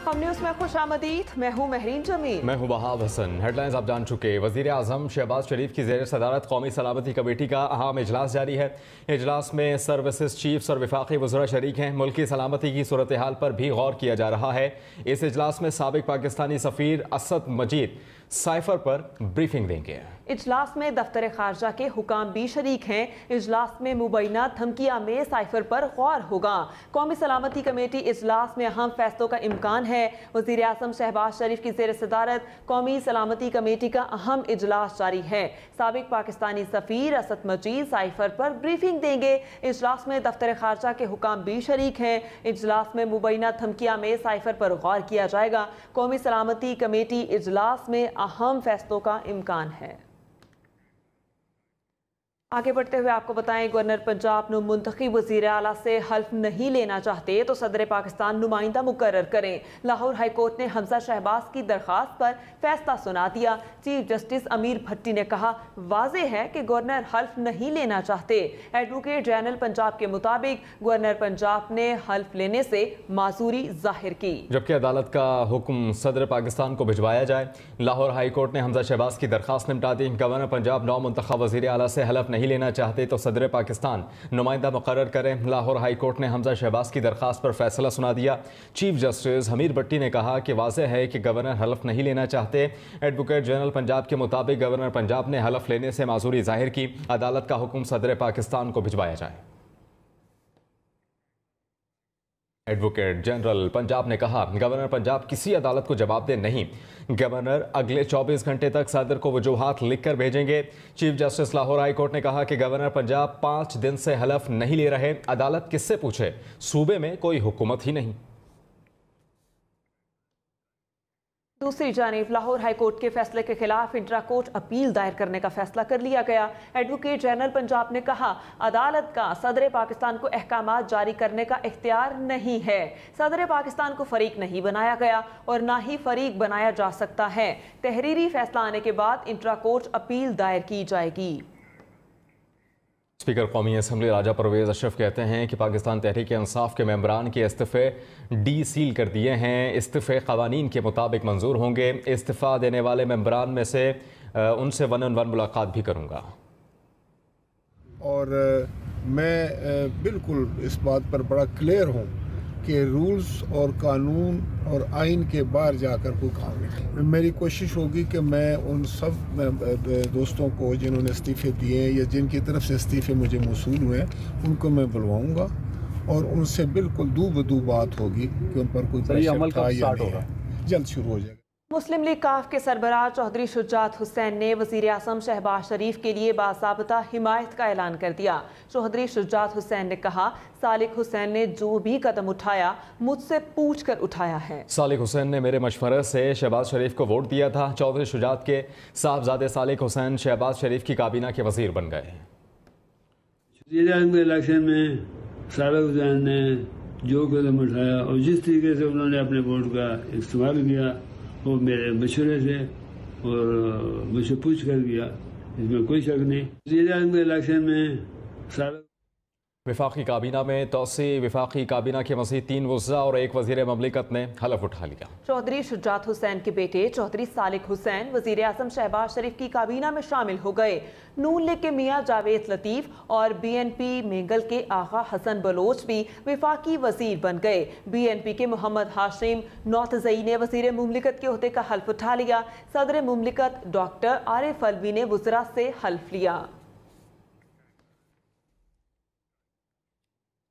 हम न्यूज़ में खुश आमदीद। मैं हूँ महरीन जमील। मैं हूँ वहाब हसन। हेडलाइंस आप जान चुके। वज़ीर आज़म शहबाज शरीफ की ज़ेर सदारत कौमी सलामती कमेटी का अहम इजलास जारी है। इजलास में सर्विसेज चीफ्स और वफाकी वज़रा शरीक हैं। मुल्की सलामती की सूरत हाल पर भी गौर किया जा रहा है। इस इजलास में साबिक पाकिस्तानी सफ़ीर असद मजीद साइफर पर ब्रीफिंग देंगे। इजलास में दफ्तर खारजा के हुकाम भी शरीक हैं। इजलास में मुबैना धमकियां में साइफर पर गौर होगा। कौमी सलामती कमेटी इजलास में अहम फैसलों का इम्कान है। वज़ीर आज़म शहबाज शरीफ की ज़ेर सदारत कौमी सलामती कमेटी का अहम इजलास जारी है। साबिक पाकिस्तानी सफ़ीर असद मजीद साइफर पर ब्रीफिंग देंगे। इजलास में दफ्तर खारजा के हुकाम भी शरीक हैं। इजलास में मुबैना धमकियां में साइफर पर गौर किया जाएगा। कौमी सलामती कमेटी इजलास में अहम फैसलों का इम्कान है। आगे बढ़ते हुए आपको बताएं, गवर्नर पंजाब नु मुंतखब वज़ीर आला से हल्फ नहीं लेना चाहते तो सदर पाकिस्तान नुमाइंदा मुकर्रर करें। लाहौर हाई कोर्ट ने हमजा शहबाज की दरख्वास्त पर फैसला सुना दिया। चीफ जस्टिस अमीर भट्टी ने कहा, वाज़ेह है कि गवर्नर हल्फ नहीं लेना चाहते। एडवोकेट जनरल पंजाब के मुताबिक गवर्नर पंजाब ने हल्फ लेने से माजूरी जाहिर की, जबकि अदालत का हुक्म सदर पाकिस्तान को भिजवाया जाए। लाहौर हाई कोर्ट ने हमजा शहबाज की दरख्वास्त निपटा दी। गवर्नर पंजाब नौ मुंतखब वज़ीर आला से हल्फ नहीं लेना चाहते तो सदर पाकिस्तान नुमाइंदा मुकर्रर करें। लाहौर हाई कोर्ट ने हमजा शहबाज की दरख्वास्त पर फैसला सुना दिया। चीफ जस्टिस अमीर भट्टी ने कहा कि वाज़ेह है कि गवर्नर हल्फ नहीं लेना चाहते। एडवोकेट जनरल पंजाब के मुताबिक गवर्नर पंजाब ने हल्फ लेने से माजूरी जाहिर की। अदालत का हुक्म सदर पाकिस्तान को भिजवाया जाए। एडवोकेट जनरल पंजाब ने कहा, गवर्नर पंजाब किसी अदालत को जवाबदेह नहीं। गवर्नर अगले 24 घंटे तक सदर को वजूहात लिखकर भेजेंगे। Chief justice Lahore high court ने कहा कि गवर्नर पंजाब 5 दिन से हलफ नहीं ले रहे। अदालत किससे पूछे, सूबे में कोई हुकूमत ही नहीं। दूसरी जानिब लाहौर हाई कोर्ट के फैसले के खिलाफ इंट्रा कोर्ट अपील दायर करने का फैसला कर लिया गया। एडवोकेट जनरल पंजाब ने कहा, अदालत का सदर पाकिस्तान को अहकामात जारी करने का इख्तियार नहीं है। सदर पाकिस्तान को फरीक नहीं बनाया गया और ना ही फरीक बनाया जा सकता है। तहरीरी फैसला आने के बाद इंट्रा कोर्ट अपील दायर की जाएगी। स्पीकर कौमी असम्बली राजा परवेज अशरफ कहते हैं कि पाकिस्तान तहरीक इंसाफ के मेंबरान के इस्तीफ़े डी सील कर दिए हैं। इस्तीफ़े क़वानीन के मुताबिक मंजूर होंगे। इस्तीफ़ा देने वाले मेंबरान में से उनसे वन ऑन वन मुलाकात भी करूँगा। और मैं बिल्कुल इस बात पर बड़ा क्लियर हूँ कि रूल्स और कानून और आइन के बाहर जाकर कोई काम नहीं। मेरी कोशिश होगी कि मैं उन सब दोस्तों को जिन्होंने इस्तीफ़े दिए या जिनकी तरफ से इस्तीफ़े मुझे मौसूल हुए उनको मैं बुलवाऊंगा और उनसे बिल्कुल दू बदू बात होगी कि उन पर कोई प्रेशर था या नहीं है। जल्द शुरू हो जाएगा। मुस्लिम लीग काफ के सरबराह चौधरी शुजात हुसैन ने वज़ीर आज़म शहबाज शरीफ के लिए बाज़ाब्ता हिमायत का ऐलान कर दिया। चौधरी शुजात हुसैन ने कहा, सालिक हुसैन ने जो भी कदम उठाया मुझसे पूछ कर उठाया है। सालिक हुसैन ने मेरे मशवरे से शहबाज शरीफ को वोट दिया था। चौधरी शुजात के साहबजादे सालिक हुसैन शहबाज शरीफ की काबीना के वजीर बन गए। इलेक्शन में सालिक हुसैन ने जो कदम उठाया और जिस तरीके से उन्होंने अपने वोट का इस्तेमाल किया वो मेरे मशवरे से और मुझसे पूछ कर किया, इसमें कोई शक नहीं। इलेक्शन में वफाकी काबीना में तोसी। वफाकी काबीना के मज़ीद 3 वज़रा और 1 वज़ीर ममलिकत ने हलफ उठा लिया। चौधरी शुजात हुसैन के बेटे चौधरी सालिक हुसैन वज़ीर आज़म शहबाज शरीफ की काबीना में शामिल हो गए। नून लीग के मियाँ जावेद लतीफ़ और BNP मेंगल के आगा हसन बलोच भी वफाकी वज़ीर बन गए। BNP के मोहम्मद हाशिम नौतज़ई ने वज़ीर मुमलिकत के ओहदे का हल्फ उठा लिया। सदर मुमलिकत डॉक्टर आरिफ अलवी ने वज़रा से हल्फ लिया।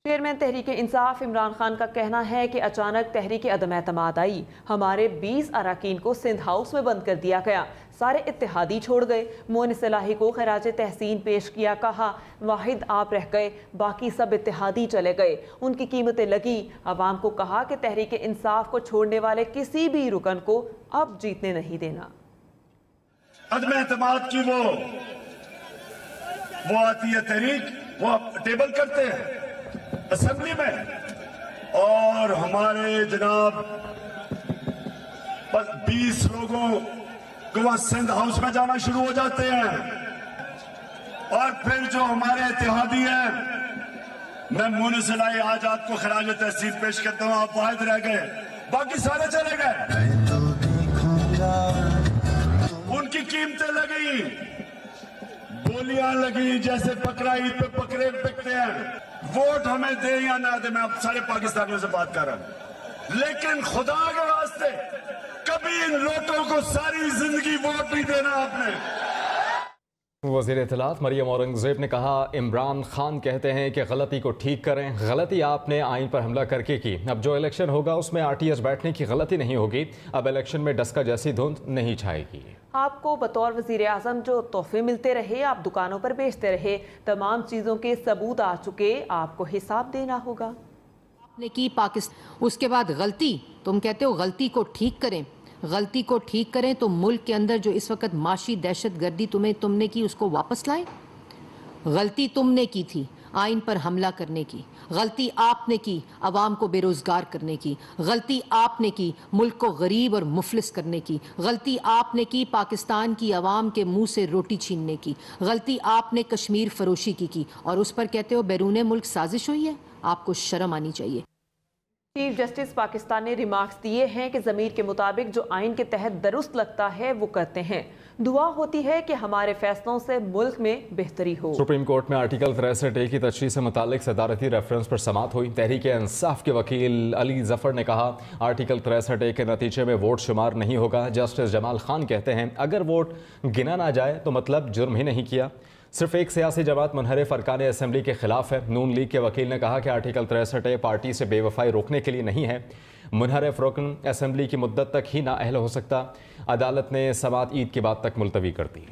चेयरमैन तहरीक इंसाफ इमरान खान का कहना है कि अचानक तहरीक अदम एतमाद आई। हमारे 20 अरकान को सिंध हाउस में बंद कर दिया गया। सारे इत्तेहादी छोड़ गए। मोइन सलाही को खराज तहसीन पेश किया। कहा, वाहिद आप रह गए, बाकी सब इत्तेहादी चले गए। उनकी कीमतें लगी। अवाम को कहा कि तहरीक इंसाफ को छोड़ने वाले किसी भी रुकन को अब जीतने नहीं देना। अदम एतमाद की वो आती है तहरीक, वो टेबल करते हैं असेंबली में और हमारे जनाब 20 लोगों को वहां सिंध हाउस में जाना शुरू हो जाते हैं और फिर जो हमारे इत्तेहादी हैं, मैं मोइन सलाही आज आपको खराज तहसीन पेश करता हूं, आप वाहिद रह गए। बाकी सारे चले गए, उनकी कीमतें लगी, बोलियां लगी, जैसे बकरा ईद पे बकरे बिकते हैं। वोट हमें दे या ना दे, मैं अब सारे पाकिस्तानियों से बात कर रहा हूं, लेकिन खुदा के वास्ते कभी इन लोगों को सारी जिंदगी वोट नहीं देना आपने। वज़ीर इत्तलात मरियम औरंगज़ेब ने कहा, इमरान खान कहते हैं कि गलती को ठीक करें, गलती आपने आइन पर हमला करके की, अब जो इलेक्शन होगा उसमें RTS बैठने की गलती नहीं होगी, अब इलेक्शन में डस्का जैसी धुंध नहीं छाएगी। आपको बतौर वज़ीर आज़म जो तोहफे मिलते रहे, आप दुकानों पर बेचते रहे, तमाम चीज़ों के सबूत आ चुके, आपको हिसाब देना होगा। आपने की पाकिस्तान, उसके बाद गलती, तुम कहते हो गलती को ठीक करें, गलती को ठीक करें तो मुल्क के अंदर जो इस वक्त माशी दहशतगर्दी तुमने की उसको वापस लाए। गलती तुमने की थी आइन पर हमला करने की, गलती आपने की अवाम को बेरोज़गार करने की, गलती आपने की मुल्क को गरीब और मुफलिस करने की, गलती आपने की पाकिस्तान की अवाम के मुंह से रोटी छीनने की, गलती आपने कश्मीर फरोशी की और उस पर कहते हो बैरून मुल्क साजिश हुई है। आपको शर्म आनी चाहिए। चीफ जस्टिस पाकिस्तान ने रिमार्क्स दिए हैं कि ज़मीर के मुताबिक जो आइन के तहत दुरुस्त लगता है वो करते हैं, दुआ होती है कि हमारे फैसलों से मुल्क में बेहतरी हो। सुप्रीम कोर्ट में आर्टिकल 63A की तशरीह से मुतालिक सदारती रेफरेंस पर समाअत हुई। तहरीक इंसाफ के वकील अली जफर ने कहा, आर्टिकल 63A के नतीजे में वोट शुमार नहीं होगा। जस्टिस जमाल खान कहते हैं, अगर वोट गिना ना जाए तो मतलब जुर्म ही नहीं किया। सिर्फ एक सियासी जमात मुनहरिफ अरकान असेंबली के खिलाफ है। नून लीग के वकील ने कहा कि आर्टिकल 63A पार्टी से बेवफाई रोकने के लिए नहीं है। मुनहरिफ रुकन असेंबली की मुद्दत तक ही नाअहल हो सकता। अदालत ने समाअत ईद के बाद तक मुलतवी कर दी।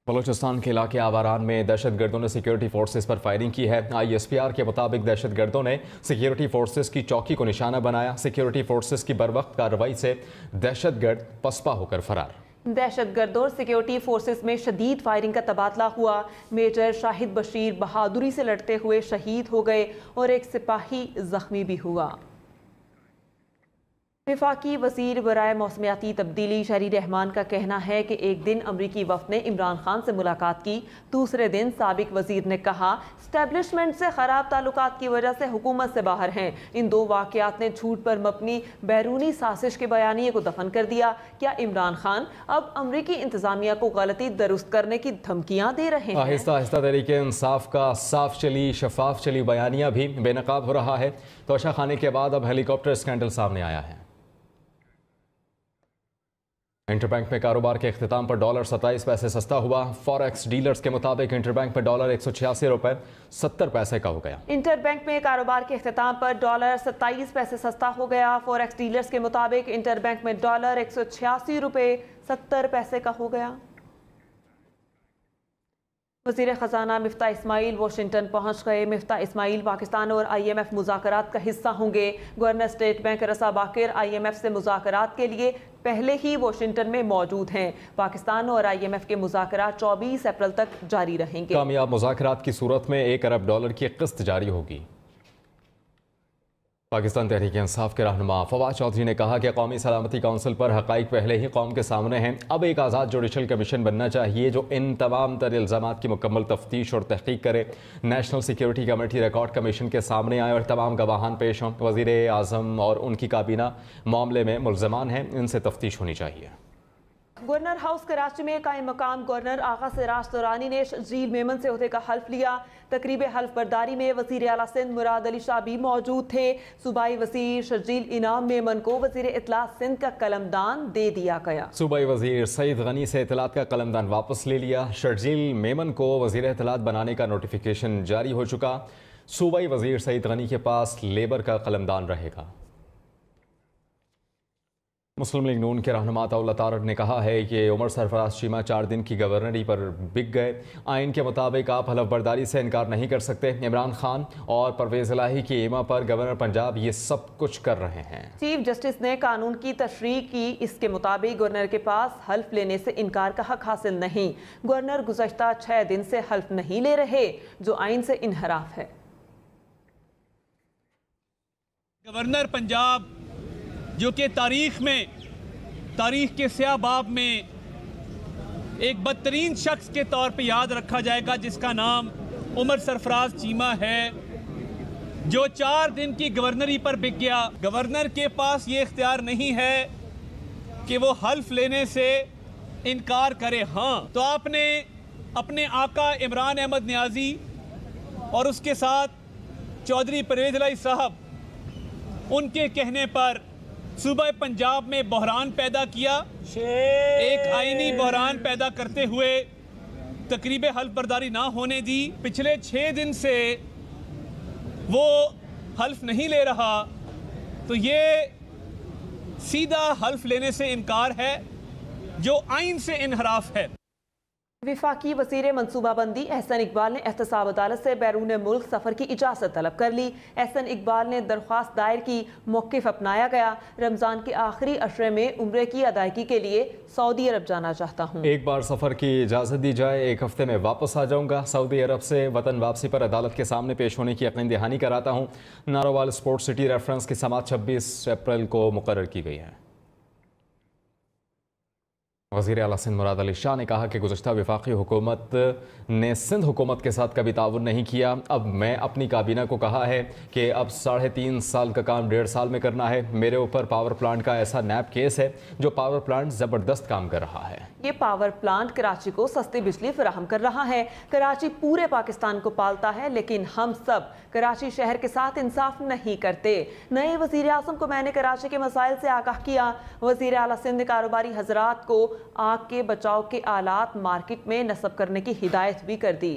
बलूचिस्तान के इलाके आवारान में दहशतगर्दों ने सिक्योरिटी फोर्सेस पर फायरिंग की है। ISPR के मुताबिक दहशतगर्दों ने सिक्योरिटी फोर्सेस की चौकी को निशाना बनाया। सिक्योरिटी फोर्सेस की बरवक्त कार्रवाई से दहशतगर्द पसपा होकर फरार। दहशतगर्दों और सिक्योरिटी फोर्सेस में शदीद फायरिंग का तबादला हुआ। मेजर शाहिद बशीर बहादुरी से लड़ते हुए शहीद हो गए और एक सिपाही जख्मी भी हुआ। वफाकी वज़ीर बराए मौसमियाती तब्दीली शहरी रहमान का कहना है कि एक दिन अमरीकी वफ़द ने इमरान खान से मुलाकात की, दूसरे दिन साबिक वज़ीर ने कहा स्टैब्लिशमेंट से ख़राब ताल्लुकात की वजह से हुकूमत से बाहर हैं। इन दो वाक़यात ने झूठ पर मबनी बैरूनी साजिश के बयानिए को दफन कर दिया। क्या इमरान खान अब अमरीकी इंतज़ामिया को गलती दुरुस्त करने की धमकियाँ दे रहे हैं? आहिस्ता आहिस्ता तहरीक इंसाफ का साफ चली शफाफ चली बयानिया भी बेनकाब हो रहा है। तोशा खाने के बाद अब हेलीकॉप्टर स्कैंडल सामने आया है। इंटरबैंक में कारोबार के इख्तिताम पर $27 सस्ता हुआ। फॉरेक्स डीलर्स के मुताबिक इंटरबैंक में $186.70 का हो गया। इंटरबैंक में कारोबार के इख्तिताम पर $27 सस्ता हो गया। फॉरेक्स डीलर्स के मुताबिक इंटरबैंक में $186.70 का हो गया। वज़ीर ख़जाना मिफ्ता इस्माइल वाशिंगटन पहुंच गए। मिफ्ता इस्माइल पाकिस्तान और IMF मुज़ाकरात का हिस्सा होंगे। गवर्नर स्टेट बैंक रसा बाकिर IMF से मुज़ाकरात के लिए पहले ही वाशिंगटन में मौजूद हैं। पाकिस्तान और IMF के मुज़ाकरात 24 अप्रैल तक जारी रहेंगे। कामयाब मुज़ाकरात की सूरत में $1 अरब की किस्त जारी होगी। पाकिस्तान तहरीक इंसाफ के रहनुमा फवाद चौधरी ने कहा कि कौमी सलामती काउंसिल पर हक़ाइक़ पहले ही कौम के सामने हैं। अब एक आज़ाद जुडिशल कमीशन बनना चाहिए जो इन तमाम तर इल्ज़ामात की मुकम्मल तफ्तीश और तहक़ीक़ करे। National security committee record commission के सामने आए और तमाम गवाहान पेश हों। वज़ीर आज़म और उनकी काबीना मामले में मुल्ज़मान हैं, इनसे तफ्तीश होनी चाहिए। गवर्नर हाउस कराची में कायम मकाम गवर्नर आगा सिराज दुरानी ने शर्जील मेमन से ओहदे का हल्फ लिया। तकरीब हल्फ बर्दारी में वज़ीर आला सिंध मुराद अली शाह भी मौजूद थे। सूबाई वज़ीर शर्जील इनाम मेमन को वज़ीर इत्तलात सिंध का कलमदान दे दिया गया। सूबाई वज़ीर सईद गनी से इत्तलात का कलमदान वापस ले लिया। शर्जील मेमन को वज़ीर इत्तलात बनाने का नोटिफिकेशन जारी हो चुका। सूबाई वज़ीर सईद गनी के पास लेबर का कलमदान रहेगा। मुस्लिम लीग नून के रहनुमा अताउल्लाह तारड़ ने कहा है कि उमर सरफराज चीमा 4 दिन की गवर्नरी पर बिक गए। आइन के मुताबिक आप हलफ बर्दारी से इनकार नहीं कर सकते। इमरान खान और परवेज इलाही की एमा पर गवर्नर पंजाब ये सब कुछ कर रहे हैं। चीफ जस्टिस ने कानून की तशरीह की। इसके मुताबिक गवर्नर के पास हल्फ लेने से इनकार का हक हासिल नहीं। गवर्नर गुज़श्ता 6 दिन से हल्फ नहीं ले रहे, जो आइन से इनहराफ है। गवर्नर पंजाब जो कि तारीख के स्याह बाब में एक बदतरीन शख्स के तौर पे याद रखा जाएगा, जिसका नाम उमर सरफराज चीमा है, जो 4 दिन की गवर्नरी पर बिक गया। गवर्नर के पास ये इख्तियार नहीं है कि वो हल्फ लेने से इनकार करे। हाँ, तो आपने अपने आका इमरान अहमद नियाजी और उसके साथ चौधरी परवेज इलाही साहब, उनके कहने पर सूबा पंजाब में बहरान पैदा किया। एक आईनी बहरान पैदा करते हुए तकरीब हल्फ बर्दारी ना होने दी। पिछले 6 दिन से वो हल्फ नहीं ले रहा, तो ये सीधा हल्फ लेने से इनकार है जो आइन से इनहराफ है। वफाकी वज़ीर मनसूबाबंदी एहसन इकबाल ने एहतसाब अदालत से बैरून मुल्क सफ़र की इजाज़त तलब कर ली। एहसन इकबाल ने दरख्वास्त दायर की, मौक़िफ़ अपनाया गया। रमज़ान के आखिरी अशरे में उम्रे की अदायगी के लिए सऊदी अरब जाना चाहता हूँ। एक बार सफ़र की इजाज़त दी जाए, 1 हफ्ते में वापस आ जाऊँगा। सऊदी अरब से वतन वापसी पर अदालत के सामने पेश होने की यकीन दहानी कराता हूँ। नारोवाल स्पोर्ट्स सिटी रेफरेंस की समाअत 26 अप्रैल को मुकर्रर की गई है। वज़ीर आला सिंध मुराद अली शाह ने कहा कि गुज़श्ता वफाकी हुकूमत ने सिंध हुकूमत के साथ कभी ताउन नहीं किया। अब मैं अपनी काबीना को कहा है कि अब 3.5 साल का काम 1.5 साल में करना है। मेरे ऊपर पावर प्लांट का ऐसा नैब केस है जो पावर प्लांट ज़बरदस्त काम कर रहा है। ये पावर प्लांट कराची को सस्ती बिजली फराहम कर रहा है। कराची पूरे पाकिस्तान को पालता है, लेकिन हम सब कराची शहर के साथ इंसाफ नहीं करते। नए वज़ीर आज़म को मैंने कराची के मसाइल से आगाह किया। वज़ीर आला सिंध ने कारोबारी हजरात को आग के बचाव के आलात मार्केट में नस्ब करने की हिदायत भी कर दी।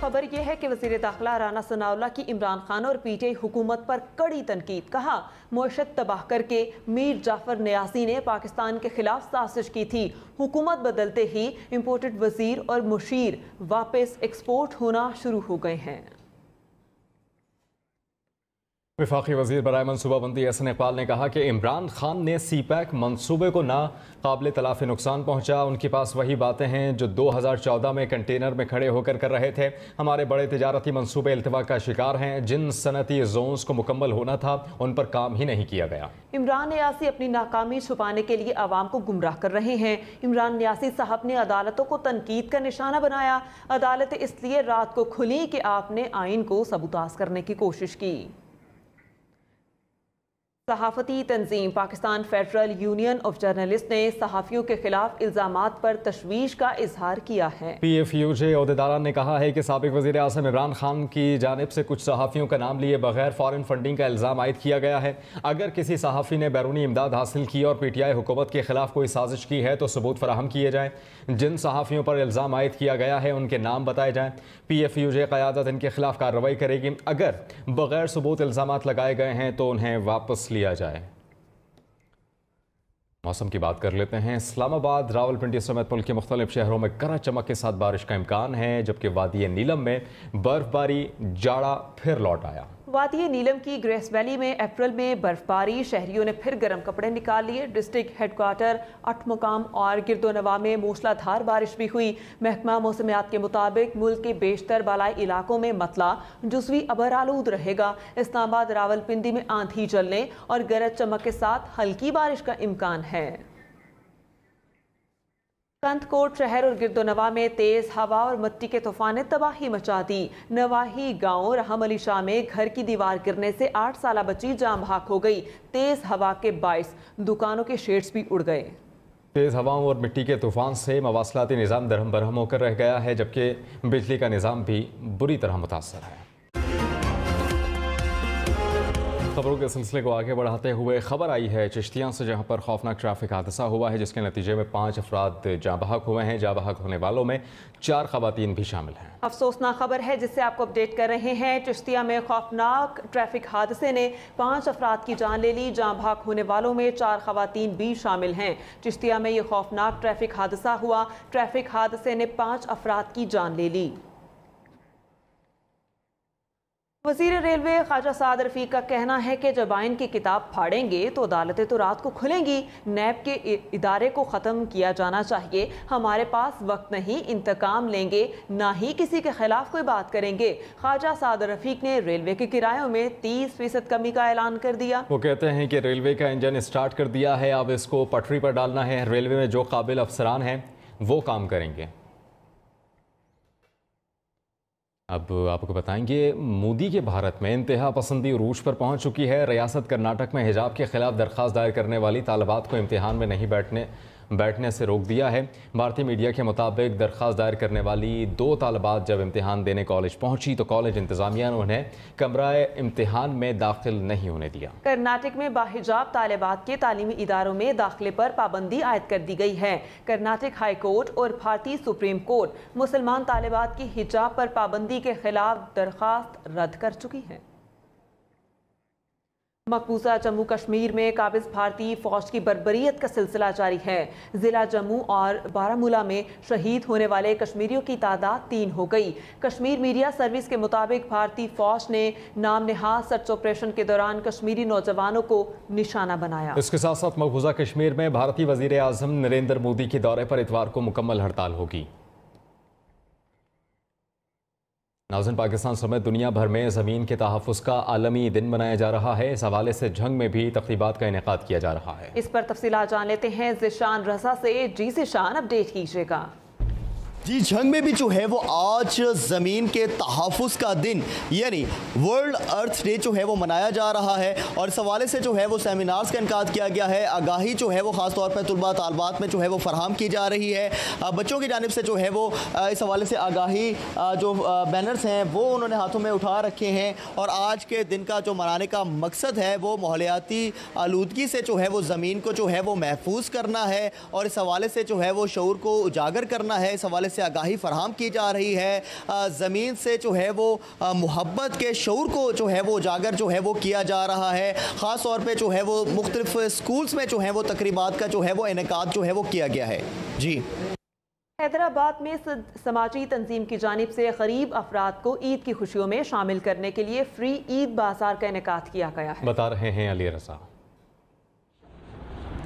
खबर यह है कि वज़ीर दाखिला राना सनाउल्लाह की इमरान खान और पीटीआई हुकूमत पर कड़ी तनकीद। कहा, मुआशरत तबाह करके मीर जाफर नियाज़ी ने पाकिस्तान के खिलाफ साजिश की थी। हुकूमत बदलते ही इम्पोर्टेड वज़ीर और मुशीर वापस एक्सपोर्ट होना शुरू हो गए हैं। वफाकी वज़ीर बराए मनसूबाबंदी एहसन इकबाल ने कहा कि इमरान खान ने CPEC मनसूबे को ना काबिल तलाफ़ी नुकसान पहुँचा। उनके पास वही बातें हैं जो 2014 में कंटेनर में खड़े होकर कर रहे थे। हमारे बड़े तिजारती मनसूबे इल्तवा का शिकार हैं। जिन सनती जोन्स को मुकम्मल होना था उन पर काम ही नहीं किया गया। इमरान नियाज़ी अपनी नाकामी छुपाने के लिए आवाम को गुमराह कर रहे हैं। इमरान नियाज़ी साहब ने अदालतों को तनकीद का निशाना बनाया। अदालतें इसलिए रात को खुली कि आपने आइन को सबूताज करने की कोशिश की। सहाफ़ती तंजीम Pakistan federal union of journalist ने सहाफ़ियों के खिलाफ इल्ज़ामात पर तशवीश का इजहार किया है। PFUJ अहदेदारान ने कहा है कि साबिक वज़ीर आज़म इमरान खान की जानिब से कुछ सहाफ़ियों का नाम लिए बगैर फ़ॉरेन फंडिंग का इल्ज़ाम आयद किया गया है। अगर किसी सहाफ़ी ने बैरूनी इमदाद हासिल की और PTI हुकूमत के खिलाफ कोई साजिश की है तो सबूत फराहम किए जाएँ। जिन सहाफ़ियों पर इल्ज़ाम आयद किया गया है उनके नाम बताए जाएँ। PFUJ क़यादत इनके खिलाफ कार्रवाई करेगी। अगर बगैर सबूत इल्ज़ामात लगाए गए हैं तो उन्हें वापस लिया जाए। मौसम की बात कर लेते हैं। इस्लामाबाद, रावलपिंडी समेत मुल्क के मुख्तलिफ शहरों में गरज चमक के साथ बारिश का इम्कान है, जबकि वादी नीलम में बर्फबारी, जाड़ा फिर लौट आया। वादी नीलम की ग्रेस वैली में अप्रैल में बर्फबारी, शहरियों ने फिर गर्म कपड़े निकाल लिए। डिस्ट्रिक्ट हेडक्वार्टर, अठमुकाम और गिरदोनवा में मूसलाधार बारिश भी हुई। महकमा मौसमियात के मुताबिक मुल्क के बेशतर बालाई इलाकों में मतला जुज़वी अबर आलूद रहेगा। इस्लामाबाद, रावलपिंडी में आंधी चलने और गरज चमक के साथ हल्की बारिश का इम्कान है। कंदकोट शहर और गिरदोनवा में तेज हवा और मिट्टी के तूफान ने तबाही मचा दी। नवाही गांव रहम अली शाह में घर की दीवार गिरने से 8 साला बच्ची जाम बहक हो गई। तेज हवा के बाइस दुकानों के शेड्स भी उड़ गए। तेज हवाओं और मिट्टी के तूफान से मवासलाती निज़ाम दरहम बरहम होकर रह गया है, जबकि बिजली का निज़ाम भी बुरी तरह मुतासर है। खबरों के सिलसिले को आगे बढ़ाते हुए खबर आई है चिश्तियाँ से, जहां पर खौफनाक ट्रैफिक हादसा हुआ है, जिसके नतीजे में 5 अफराद जाँ बहक हुए हैं। जाँ बहक होने वालों में 4 खवातीन भी शामिल हैं। अफसोसनाक खबर है जिससे आपको अपडेट कर रहे हैं। चिश्तिया में खौफनाक ट्रैफिक हादसे ने 5 अफराद की जान ले ली। जाँ बहक होने वालों में 4 खवातीन भी शामिल हैं। चिश्तिया में यह खौफनाक ट्रैफिक हादसा हुआ। ट्रैफिक हादसे ने 5 अफराद की जान ले ली। वज़ीर रेलवे ख्वाजा साद रफ़ीक का कहना है कि जब आइन की किताब फाड़ेंगे तो अदालतें तो रात को खुलेंगी। नैब के इदारे को ख़त्म किया जाना चाहिए। हमारे पास वक्त नहीं, इंतकाम लेंगे, ना ही किसी के खिलाफ कोई बात करेंगे। ख्वाजा साद रफ़ीक ने रेलवे के किरायों में 30% कमी का ऐलान कर दिया। वो कहते हैं कि रेलवे का इंजन स्टार्ट कर दिया है, अब इसको पटरी पर डालना है। रेलवे में जो काबिल अफसरान हैं वो काम करेंगे। अब आपको बताएंगे, मोदी के भारत में इंतहा पसंदी उरूज पर पहुंच चुकी है। रियासत कर्नाटक में हिजाब के खिलाफ दरख्वास्त दायर करने वाली तालिबात को इम्तिहान में नहीं बैठने से रोक दिया है। भारतीय मीडिया के मुताबिक दरख्वास्त दायर करने वाली 2 तालिबात जब इम्तिहान देने कॉलेज पहुंची तो कॉलेज इंतजामिया ने उन्हें कमरा इम्तिहान में दाखिल नहीं होने दिया। कर्नाटक में बाहिजाब तालिबात के तालीमी इदारों में दाखिले पर पाबंदी आयद कर दी गई है। कर्नाटक हाई कोर्ट और भारतीय सुप्रीम कोर्ट मुसलमान तालिबात की हिजाब पर पाबंदी के खिलाफ दरख्वास्त रद्द कर चुकी है। मकबूजा जम्मू कश्मीर में काबिज भारतीय फौज की बर्बरियत का सिलसिला जारी है। जिला जम्मू और बारामूला में शहीद होने वाले कश्मीरियों की तादाद 3 हो गई। कश्मीर मीडिया सर्विस के मुताबिक भारतीय फौज ने नाम नेहाद सर्च ऑपरेशन के दौरान कश्मीरी नौजवानों को निशाना बनाया। इसके साथ साथ मकबूजा कश्मीर में भारतीय वजीर आजम नरेंद्र मोदी के दौरे पर इतवार को मुकम्मल हड़ताल होगी। नाज़रीन, पाकिस्तान समेत दुनिया भर में ज़मीन के तहफ़्फ़ुज़ का आलमी दिन मनाया जा रहा है। इस हवाले से जंग में भी तक़रीबात का इनेकाद किया जा रहा है। इस पर तफसीलात जान लेते हैं ज़िशान रज़ा से। जी ज़िशान, अपडेट कीजिएगा। जी, जंग में भी जो है वो आज ज़मीन के तहफ़्फ़ुज़ का दिन यानी वर्ल्ड अर्थ डे जो है वो मनाया जा रहा है और इस हवाले से जो है वो सेमिनार्स का इनकाद किया गया है। आगाही जो है वो ख़ास तौर पर तलबा तालबात में जो है वो फराहम की जा रही है। बच्चों की जानिब से जो है वो इस हवाले से आगाही जो बैनर्स हैं वो उन्होंने हाथों में उठा रखे हैं और आज के दिन का जो मनाने का मकसद है वो माहौलियाती आलूदगी से जो है वो ज़मीन को जो है वो महफूज करना है और इस हवाले से जो है वो शऊर को उजागर करना है। इस हवाले से आगाही फराहम की जा रही है। ज़मीन से जो है वो मोहब्बत के शऊर को जो है वो उजागर जो है वो किया जा रहा है। ख़ास तौर पे जो है वो मुख्तलिफ स्कूल्स में जो है वो तकरीबात का जो है वो इनेकाद जो है वो किया गया है। जी, हैदराबाद में समाजी तंजीम की जानिब से गरीब अफराद को ईद की खुशियों में शामिल करने के लिए फ्री ईद बाजार का इनेकाद किया गया है। बता रहे हैं अली रज़ा।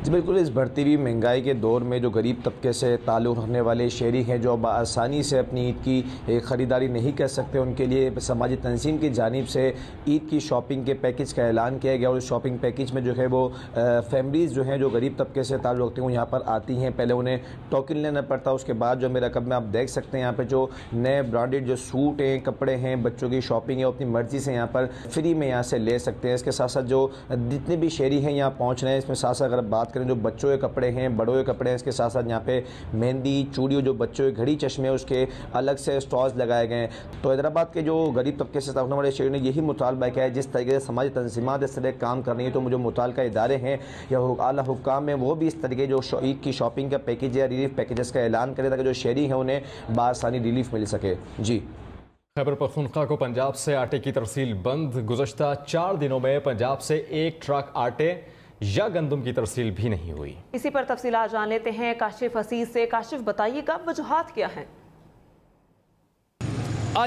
जी बिल्कुल, इस बढ़ती हुई महंगाई के दौर में जो गरीब तबके से ताल्लुक़ रखने वाले शहरी हैं जो आसानी से अपनी ईद की ख़रीदारी नहीं कर सकते, उनके लिए समाजी तंजीम की जानिब से ईद की शॉपिंग के पैकेज का ऐलान किया गया और उस शॉपिंग पैकेज में जो है वो फैमिलीज़ जो हैं जो गरीब तबके से ताल्लुक़ रखती हैं वो यहाँ पर आती हैं। पहले उन्हें टोकन लेना पड़ता है, उसके बाद जो मेरा कब में आप देख सकते हैं यहाँ पर जो नए ब्रांडेड जो सूट हैं, कपड़े हैं, बच्चों की शॉपिंग है, वो अपनी मर्ज़ी से यहाँ पर फ्री में यहाँ से ले सकते हैं। इसके साथ साथ जो जितने भी शहरी हैं यहाँ पहुँच रहे हैं, इसमें साथ साथ अगर बात करें जो बच्चों के कपड़े हैं, बड़ों के कपड़े हैं, इसके साथ साथ यहाँ पे मेहंदी, चूड़ी, जो बच्चों के घड़ी, चश्मे, उसके अलग से स्टॉल्स लगाए गए हैं। तो हैदराबाद के जो गरीब तबके से ताल्लुक़ वाले शहरी ने यही मुतालबा किया है, जिस तरीके से समाजी तंजीमात इस तरह काम कर रही है तो मुझे मुताल्लिका इदारे हैं या आला हुक्काम में वो भी इस तरीके जो ईद की शॉपिंग का पैकेज या रिलीफ पैकेजेस का ऐलान करें ताकि जो शहरी हैं उन्हें बासानी रिलीफ मिल सके। जी, खैबर पख्तूनख्वा को पंजाब से आटे की तरसील बंद। गुज़श्ता 4 दिनों में पंजाब से 1 ट्रक आटे या गंदम की तरसील भी नहीं हुई। इसी पर तफसीलात जान लेते हैं काशिफ असीस से। काशिफ, बताइएगा वजूहात क्या हैं?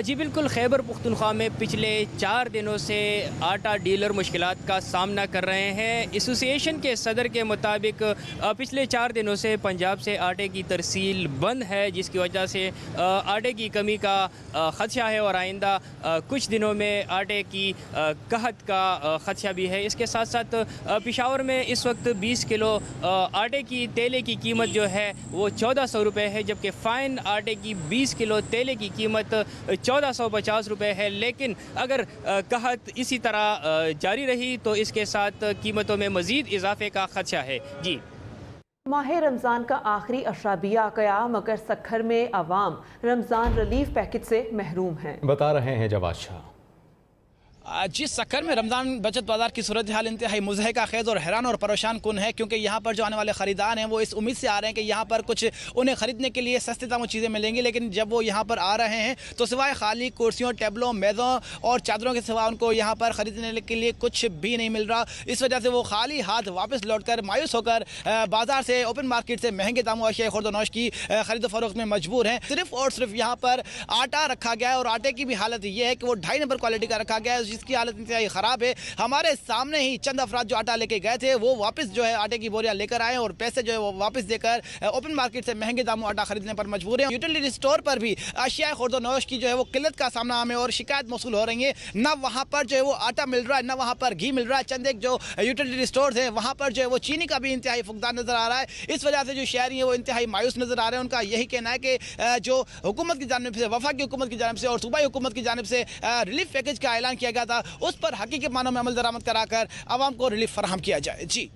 जी बिल्कुल, खैबर पख्तूनख्वा में पिछले 4 दिनों से आटा डीलर मुश्किलात का सामना कर रहे हैं। एसोसिएशन के सदर के मुताबिक पिछले 4 दिनों से पंजाब से आटे की तरसील बंद है, जिसकी वजह से आटे की कमी का ख़दशा है और आइंदा कुछ दिनों में आटे की कहत का ख़दशा भी है। इसके साथ साथ पेशावर में इस वक्त 20 किलो आटे की तेले की कीमत जो है वो 1400 रुपये है, जबकि फ़ाइन आटे की 20 किलो तेले की कीमत 1450 रुपये है। लेकिन अगर कहत इसी तरह जारी रही तो इसके साथ कीमतों में मज़ीद इजाफे का खदशा है। जी, माह रमज़ान का आखिरी अशराबिया गया मगर सखर में अवाम रमज़ान रिलीफ पैकेज से महरूम हैं। बता रहे हैं जवाद शाह। जिस सखर में रमज़ान बचत बाज़ार की सूरत हाल इंतहाई मुज़हका खेज़ और हैरान और परेशान कुन है, क्योंकि यहाँ पर जो आने वाले ख़रीदार हैं वो इस उम्मीद से आ रहे हैं कि यहाँ पर कुछ उन्हें ख़रीदने के लिए सस्ते दामों चीज़ें मिलेंगी, लेकिन जब वो यहाँ पर आ रहे हैं तो सिवाय खाली कुर्सियों, टेबलों, मेज़ों और चादरों के सिवा उनको यहाँ पर ख़रीदने के लिए कुछ भी नहीं मिल रहा। इस वजह से वो खाली हाथ वापस लौट कर मायूस होकर बाज़ार से, ओपन मार्केट से महंगे दामों अशिया खुर्द-ओ-नोश की ख़रीद फरोख्त में मजबूर हैं। सिर्फ और सिर्फ यहाँ पर आटा रखा गया है और आटे की भी हालत ये है कि वो 2.5 नंबर क्वालिटी का रखा गया है, जिसकी हालत इंतहाई ख़राब है। हमारे सामने ही चंद अफराद जो आटा लेके गए थे वो वापस जो है आटे की बोरियां लेकर आए और पैसे जो है वो वापस देकर ओपन मार्केट से महंगे दामों आटा खरीदने पर मजबूर हैं। यूटिलिटी स्टोर पर भी अशिया खुर्द नौश की जो है वो किल्लत का सामना हमें और शिकायत मौसूल हो रही है। न वहाँ पर जो है वो आटा मिल रहा है, न वहाँ पर घी मिल रहा है। चंद एक जो यूटिलिटी स्टोर हैं वहाँ पर जो है वो चीनी का भी इंतहाई फुकदान नजर आ रहा है। इस वजह से जो शहरी हैं वो इंतहाई मायूस नजर आ रहे हैं। उनका यही कहना है कि जो हुकूमत की जानिब से, वफाक की हुकूमत की जानिब से और सूबाई हुकूमत की जानिब से रिलीफ पैकेज का ऐलान किया गया था, उस पर हकीकी मानों में अमल दरामद कराकर आवाम को रिलीफ फराहम किया जाए। जी।